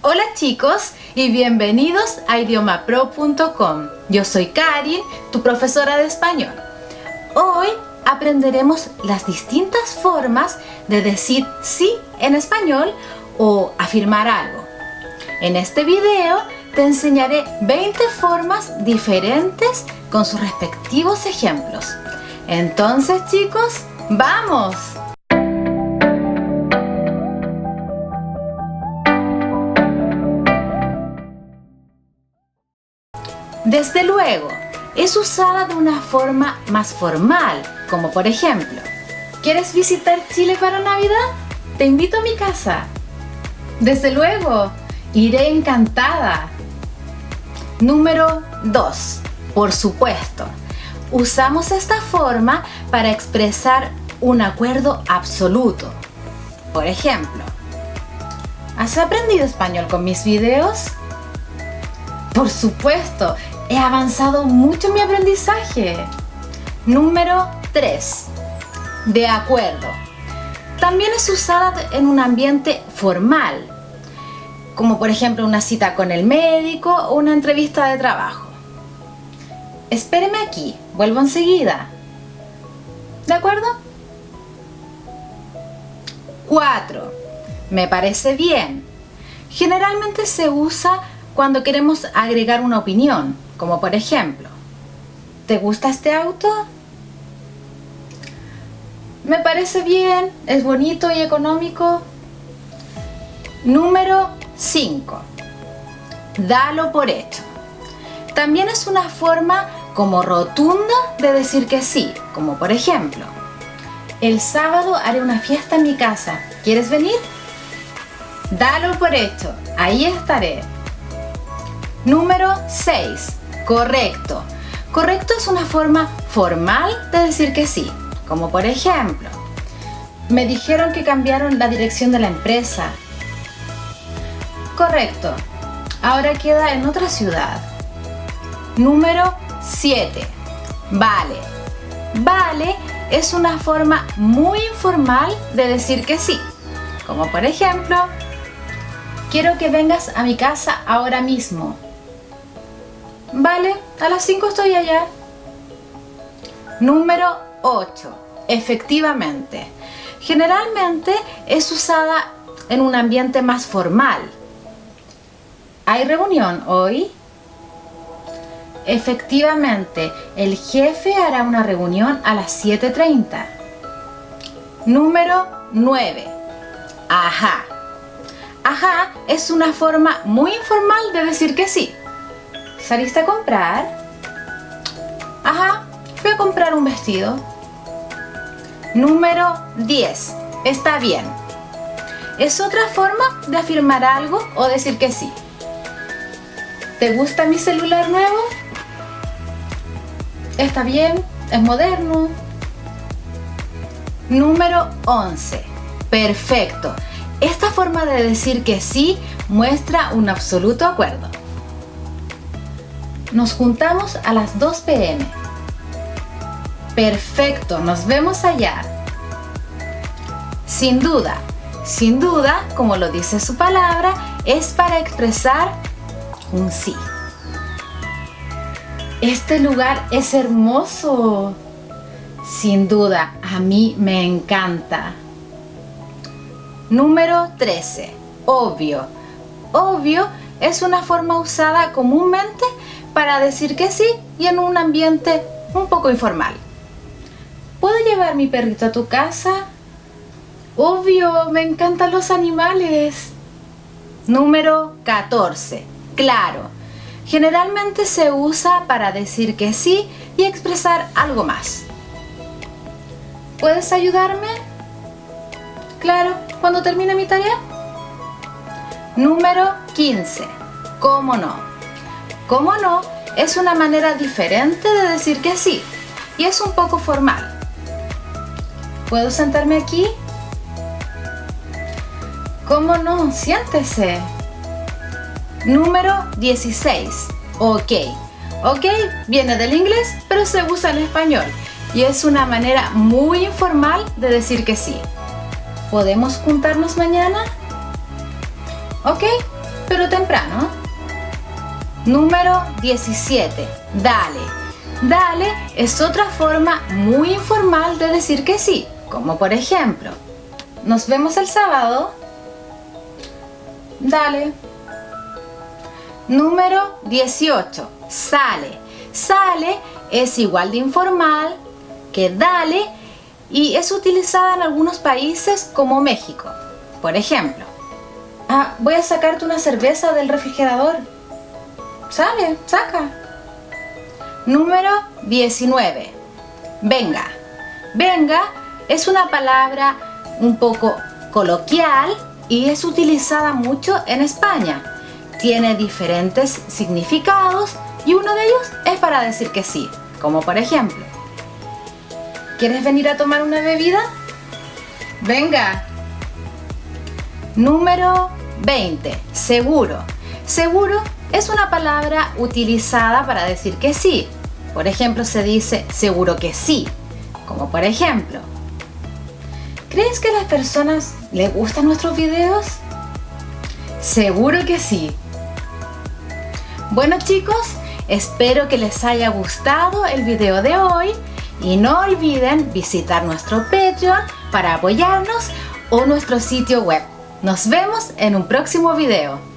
Hola chicos y bienvenidos a idiomapro.com. Yo soy Karin, tu profesora de español. Hoy aprenderemos las distintas formas de decir sí en español o afirmar algo. En este video te enseñaré 20 formas diferentes con sus respectivos ejemplos. Entonces chicos, ¡vamos! Desde luego, es usada de una forma más formal, como por ejemplo, ¿quieres visitar Chile para Navidad? Te invito a mi casa. Desde luego, iré encantada. Número 2. Por supuesto. Usamos esta forma para expresar un acuerdo absoluto. Por ejemplo, ¿has aprendido español con mis videos? Por supuesto, he avanzado mucho en mi aprendizaje. Número 3. De acuerdo. También es usada en un ambiente formal, como por ejemplo una cita con el médico o una entrevista de trabajo. Espéreme aquí, vuelvo enseguida. ¿De acuerdo? 4. Me parece bien. Generalmente se usa cuando queremos agregar una opinión, como por ejemplo, ¿te gusta este auto? Me parece bien, es bonito y económico. Número 5. Dalo por hecho. También es una forma como rotunda de decir que sí, como por ejemplo, el sábado haré una fiesta en mi casa, ¿quieres venir? Dalo por hecho, ahí estaré. Número 6. Correcto. Correcto es una forma formal de decir que sí, como por ejemplo, me dijeron que cambiaron la dirección de la empresa. Correcto. Ahora queda en otra ciudad. Número 7. Vale. Vale es una forma muy informal de decir que sí, como por ejemplo, quiero que vengas a mi casa ahora mismo. Vale, a las 5 estoy allá. Número 8. Efectivamente. Generalmente es usada en un ambiente más formal. ¿Hay reunión hoy? Efectivamente, el jefe hará una reunión a las 7:30. Número 9. Ajá. Ajá es una forma muy informal de decir que sí. ¿Saliste a comprar? Ajá, fui a comprar un vestido. Número 10. Está bien. Es otra forma de afirmar algo o decir que sí. ¿Te gusta mi celular nuevo? Está bien, es moderno. Número 11. Perfecto. Esta forma de decir que sí muestra un absoluto acuerdo. Nos juntamos a las 2 p.m. Perfecto, nos vemos allá. Sin duda, como lo dice su palabra, es para expresar un sí. Este lugar es hermoso. Sin duda, a mí me encanta. Número 13. Obvio. Obvio es una forma usada comúnmente para decir que sí y en un ambiente un poco informal. ¿Puedo llevar mi perrito a tu casa? Obvio, me encantan los animales. Número 14. Claro. Generalmente se usa para decir que sí y expresar algo más. ¿Puedes ayudarme? Claro, cuando termine mi tarea. Número 15. ¿Cómo no? ¿Cómo no? Es una manera diferente de decir que sí y es un poco formal. ¿Puedo sentarme aquí? ¿Cómo no? Siéntese. Número 16. Ok. Ok viene del inglés, pero se usa en español y es una manera muy informal de decir que sí. ¿Podemos juntarnos mañana? Ok, pero temprano. Número 17. Dale. Dale es otra forma muy informal de decir que sí, como por ejemplo, nos vemos el sábado. Dale. Número 18. Sale. Sale es igual de informal que dale y es utilizada en algunos países como México. Por ejemplo, voy a sacarte una cerveza del refrigerador. Sale, saca. Número 19. Venga. Venga es una palabra un poco coloquial y es utilizada mucho en España. Tiene diferentes significados y uno de ellos es para decir que sí, como por ejemplo, ¿quieres venir a tomar una bebida? Venga. Número 20. Seguro. Seguro es una palabra utilizada para decir que sí. Por ejemplo, se dice seguro que sí, como por ejemplo, ¿crees que a las personas les gustan nuestros videos? Seguro que sí. Bueno chicos, espero que les haya gustado el video de hoy y no olviden visitar nuestro Patreon para apoyarnos o nuestro sitio web. Nos vemos en un próximo video.